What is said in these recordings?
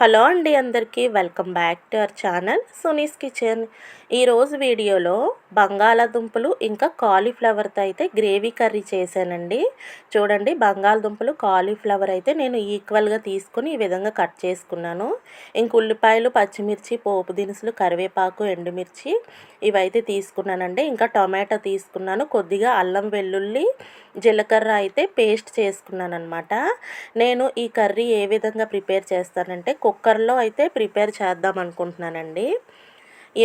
Hello అండి అందరికీ welcome back to our channel Suni's kitchen. ఈరోజు వీడియోలో బంగాళాదుంపలు ఇంకా కాలీఫ్లవర్తో అయితే గ్రేవీ కర్రీ చేశానండి. చూడండి, బంగాళదుంపలు కాలీఫ్లవర్ అయితే నేను ఈక్వల్గా తీసుకుని ఈ విధంగా కట్ చేసుకున్నాను. ఇంక ఉల్లిపాయలు, పచ్చిమిర్చి, పోపు దినుసులు, కరివేపాకు, ఎండుమిర్చి ఇవైతే తీసుకున్నానండి. ఇంకా టొమాటో తీసుకున్నాను. కొద్దిగా అల్లం వెల్లుల్లి జీలకర్ర అయితే పేస్ట్ చేసుకున్నాను అనమాట. నేను ఈ కర్రీ ఏ విధంగా ప్రిపేర్ చేస్తానంటే కుక్కర్లో అయితే ప్రిపేర్ చేద్దాం అనుకుంటున్నానండి.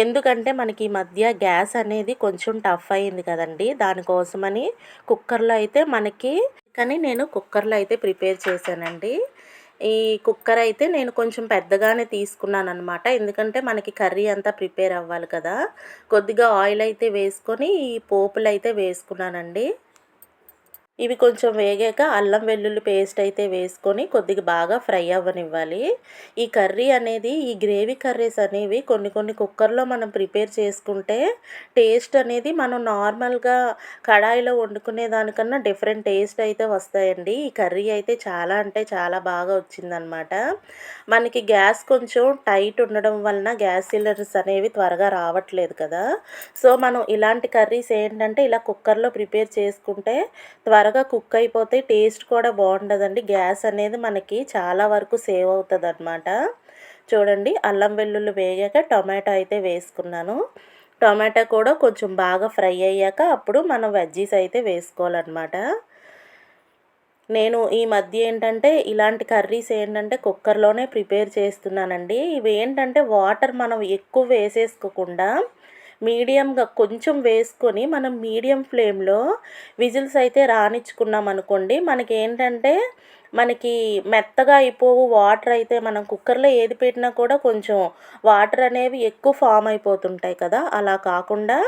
ఎందుకంటే మనకి ఈ మధ్య గ్యాస్ అనేది కొంచెం టఫ్ అయింది కదండి, దానికోసమని కుక్కర్లో అయితే కానీ నేను కుక్కర్లో అయితే ప్రిపేర్ చేశానండి. ఈ కుక్కర్ అయితే నేను కొంచెం పెద్దగానే తీసుకున్నాను అనమాట. ఎందుకంటే మనకి కర్రీ అంతా ప్రిపేర్ అవ్వాలి కదా. కొద్దిగా ఆయిల్ అయితే వేసుకొని ఈ పోపులు అయితే వేసుకున్నానండి. ఇవి కొంచెం వేగాక అల్లం వెల్లుల్లి పేస్ట్ అయితే వేసుకొని కొద్దిగా బాగా ఫ్రై అవ్వనివ్వాలి. ఈ కర్రీ అనేది, ఈ గ్రేవీ కర్రీస్ అనేవి కొన్ని కుక్కర్లో మనం ప్రిపేర్ చేసుకుంటే టేస్ట్ అనేది మనం నార్మల్గా కడాయిలో వండుకునే దానికన్నా డిఫరెంట్ టేస్ట్ అయితే వస్తాయండి. ఈ కర్రీ అయితే చాలా అంటే చాలా బాగా వచ్చిందనమాట. మనకి గ్యాస్ కొంచెం టైట్ ఉండడం వలన గ్యాస్ సిలిండర్స్ అనేవి త్వరగా రావట్లేదు కదా. సో మనం ఇలాంటి కర్రీస్ ఏంటంటే ఇలా కుక్కర్లో ప్రిపేర్ చేసుకుంటే త్వరగా కుక్ అయిపోతే టేస్ట్ కూడా బాగుంటుందండి. గ్యాస్ అనేది మనకి చాలా వరకు సేవ్ అవుతుంది అనమాట. చూడండి, అల్లం వెల్లుల్లి వేగాక టొమాటో అయితే వేసుకున్నాను. టొమాటో కూడా కొంచెం బాగా ఫ్రై అయ్యాక అప్పుడు మనం వెజ్జీస్ అయితే వేసుకోవాలన్నమాట. నేను ఈ మధ్య ఏంటంటే ఇలాంటి కర్రీస్ ఏంటంటే కుక్కర్లోనే ప్రిపేర్ చేస్తున్నానండి. ఇవి ఏంటంటే వాటర్ మనం ఎక్కువ వేసేసుకోకుండా మీడియంగా కొంచెం వేసుకొని మనం మీడియం ఫ్లేమ్లో విజిల్స్ అయితే రానిచ్చుకున్నాం అనుకోండి, మనకి ఏంటంటే మనకి మెత్తగా అయిపోవు. వాటర్ అయితే మనం కుక్కర్లో ఏది పెట్టినా కూడా కొంచెం వాటర్ అనేవి ఎక్కువ ఫామ్ అయిపోతుంటాయి కదా. అలా కాకుండా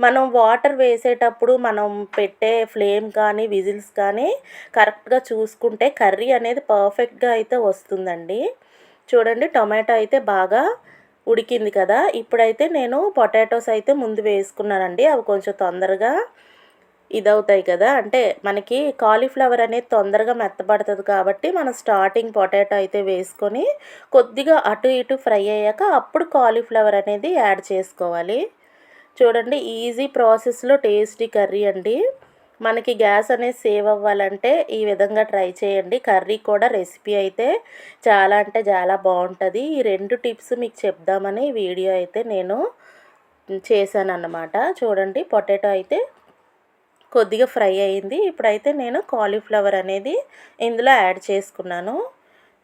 మనం వాటర్ వేసేటప్పుడు మనం పెట్టే ఫ్లేమ్ కానీ విజిల్స్ కానీ కరెక్ట్గా చూసుకుంటే కర్రీ అనేది పర్ఫెక్ట్గా అయితే వస్తుందండి. చూడండి, టొమాటో అయితే బాగా ఉడికింది కదా. ఇప్పుడైతే నేను పొటాటోస్ అయితే ముందు వేసుకున్నానండి. అవి కొంచెం తొందరగా ఇదవుతాయి కదా, అంటే మనకి కాలీఫ్లవర్ అనేది తొందరగా మెత్తబడుతుంది కాబట్టి మనం స్టార్టింగ్ పొటాటో అయితే వేసుకొని కొద్దిగా అటు ఇటు ఫ్రై అయ్యాక అప్పుడు కాలీఫ్లవర్ అనేది యాడ్ చేసుకోవాలి. చూడండి, ఈజీ ప్రాసెస్లో టేస్టీ కర్రీ అండి. మనకి గ్యాస్ అనేది సేవ్ అవ్వాలంటే ఈ విధంగా ట్రై చేయండి. కర్రీ కూడా రెసిపీ అయితే చాలా అంటే చాలా బాగుంటుంది. ఈ 2 టిప్స్ మీకు చెప్దామని వీడియో అయితే నేను చేశానన్నమాట. చూడండి, పొటాటో అయితే కొద్దిగా ఫ్రై అయింది. ఇప్పుడైతే నేను కాలీఫ్లవర్ అనేది ఇందులో యాడ్ చేసుకున్నాను.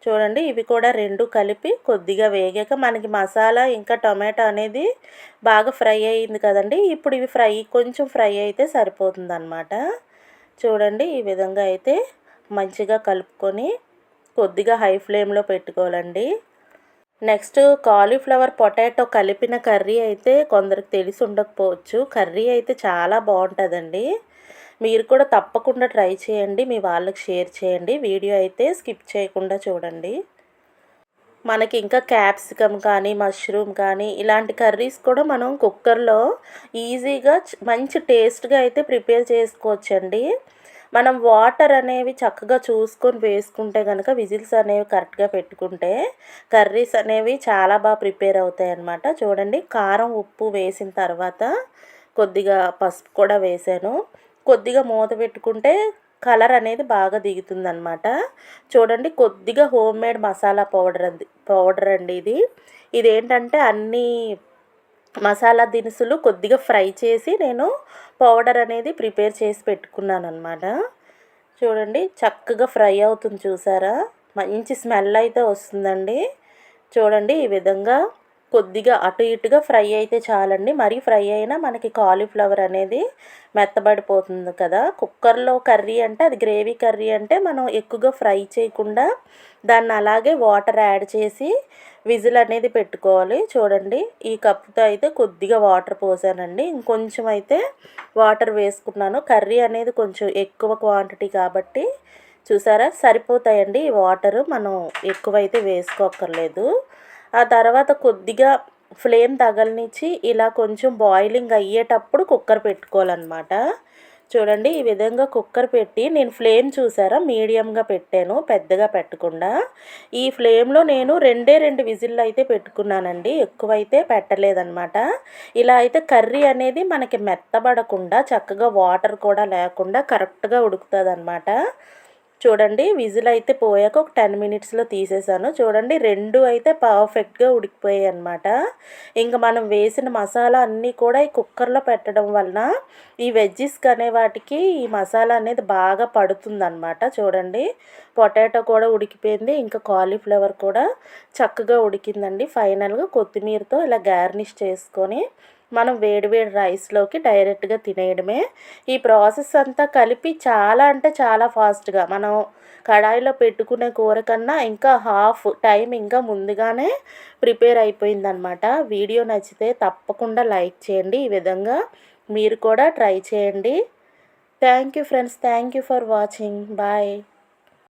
చూడండి, ఇవి కూడా 2 కలిపి కొద్దిగా వేగాక మనకి మసాలా ఇంకా టొమాటో అనేది బాగా ఫ్రై అయ్యింది కదండి. ఇప్పుడు ఇవి కొంచెం ఫ్రై అయితే సరిపోతుందన్నమాట. చూడండి, ఈ విధంగా అయితే మంచిగా కలుపుకొని కొద్దిగా హై ఫ్లేమ్లో పెట్టుకోవాలండి. నెక్స్ట్ కాలీఫ్లవర్ పొటాటో కలిపిన కర్రీ అయితే కొందరికి తెలిసి ఉండకపోవచ్చు. కర్రీ అయితే చాలా బాగుంటుందండి. మీరు కూడా తప్పకుండా ట్రై చేయండి, మీ వాళ్ళకి షేర్ చేయండి. వీడియో అయితే స్కిప్ చేయకుండా చూడండి. మనకి ఇంకా క్యాప్సికమ్ కానీ మష్రూమ్ కానీ ఇలాంటి కర్రీస్ కూడా మనం కుక్కర్లో ఈజీగా మంచి టేస్ట్గా అయితే ప్రిపేర్ చేసుకోవచ్చండి. మనం వాటర్ అనేవి చక్కగా చూసుకొని వేసుకుంటే కనుక విజిల్స్ అనేవి కరెక్ట్గా పెట్టుకుంటే కర్రీస్ అనేవి చాలా బాగా ప్రిపేర్ అవుతాయి అన్నమాట. చూడండి, కారం ఉప్పు వేసిన తర్వాత కొద్దిగా పసుపు కూడా వేసాను. కొద్దిగా మూత పెట్టుకుంటే కలర్ అనేది బాగా దిగుతుందనమాట. చూడండి, కొద్దిగా హోమ్ మేడ్ మసాలా పౌడర్ అండి ఇది. ఇదేంటంటే అన్నీ మసాలా దినుసులు కొద్దిగా ఫ్రై చేసి నేను పౌడర్ అనేది ప్రిపేర్ చేసి పెట్టుకున్నాను అనమాట. చూడండి, చక్కగా ఫ్రై అవుతుంది చూసారా, మంచి స్మెల్ అయితే వస్తుందండి. చూడండి, ఈ విధంగా కొద్దిగా అటు ఇటుగా ఫ్రై అయితే చాలండి. మరీ ఫ్రై అయినా మనకి కాలీఫ్లవర్ అనేది మెత్తబడిపోతుంది కదా. కుక్కర్లో కర్రీ అంటే అది గ్రేవీ కర్రీ అంటే మనం ఎక్కువగా ఫ్రై చేయకుండా దాన్ని అలాగే వాటర్ యాడ్ చేసి విజిల్ అనేది పెట్టుకోవాలి. చూడండి, ఈ కప్పుతో అయితే కొద్దిగా వాటర్ పోసానండి. ఇంకొంచెం అయితే వాటర్ వేసుకున్నాను. కర్రీ అనేది కొంచెం ఎక్కువ క్వాంటిటీ కాబట్టి చూసారా సరిపోతాయండి ఈ వాటరు. మనం ఎక్కువైతే వేసుకోక్కర్లేదు. ఆ తర్వాత కొద్దిగా ఫ్లేమ్ తగలనిచ్చి ఇలా కొంచెం బాయిలింగ్ అయ్యేటప్పుడు కుక్కర్ పెట్టుకోవాలన్నమాట. చూడండి ఈ విధంగా కుక్కర్ పెట్టి నేను ఫ్లేమ్ చూసారా మీడియంగా పెట్టాను, పెద్దగా పెట్టకుండా. ఈ ఫ్లేమ్లో నేను రెండు విజిల్లు అయితే పెట్టుకున్నానండి, ఎక్కువైతే పెట్టలేదన్నమాట. ఇలా అయితే కర్రీ అనేది మనకి మెత్తబడకుండా చక్కగా వాటర్ కూడా లేకుండా కరెక్ట్గా ఉడుకుతుందన్నమాట. చూడండి విజిల్ అయితే పోయాక ఒక 10 మినిట్స్లో తీసేసాను. చూడండి రెండు అయితే పర్ఫెక్ట్గా ఉడికిపోయాయి అన్నమాట. ఇంకా మనం వేసిన మసాలా అన్నీ కూడా ఈ కుక్కర్లో పెట్టడం వలన ఈ వెజ్జెస్కి అనే వాటికి ఈ మసాలా అనేది బాగా పడుతుందన్నమాట. చూడండి పొటాటో కూడా ఉడికిపోయింది, ఇంకా కాలీఫ్లవర్ కూడా చక్కగా ఉడికిందండి. ఫైనల్గా కొత్తిమీరతో ఇలా గార్నిష్ చేసుకొని మనం వేడి వేడి రైస్లోకి డైరెక్ట్గా తినేయడమే. ఈ ప్రాసెస్ అంతా కలిపి చాలా అంటే చాలా ఫాస్ట్గా మనం కడాయిలో పెట్టుకునే కూర కన్నా ఇంకా హాఫ్ టైం ఇంకా ముందుగానే ప్రిపేర్ అయిపోయిందనమాట. వీడియో నచ్చితే తప్పకుండా లైక్ చేయండి. ఈ విధంగా మీరు కూడా ట్రై చేయండి. Thank you friends, thank you for watching. Bye.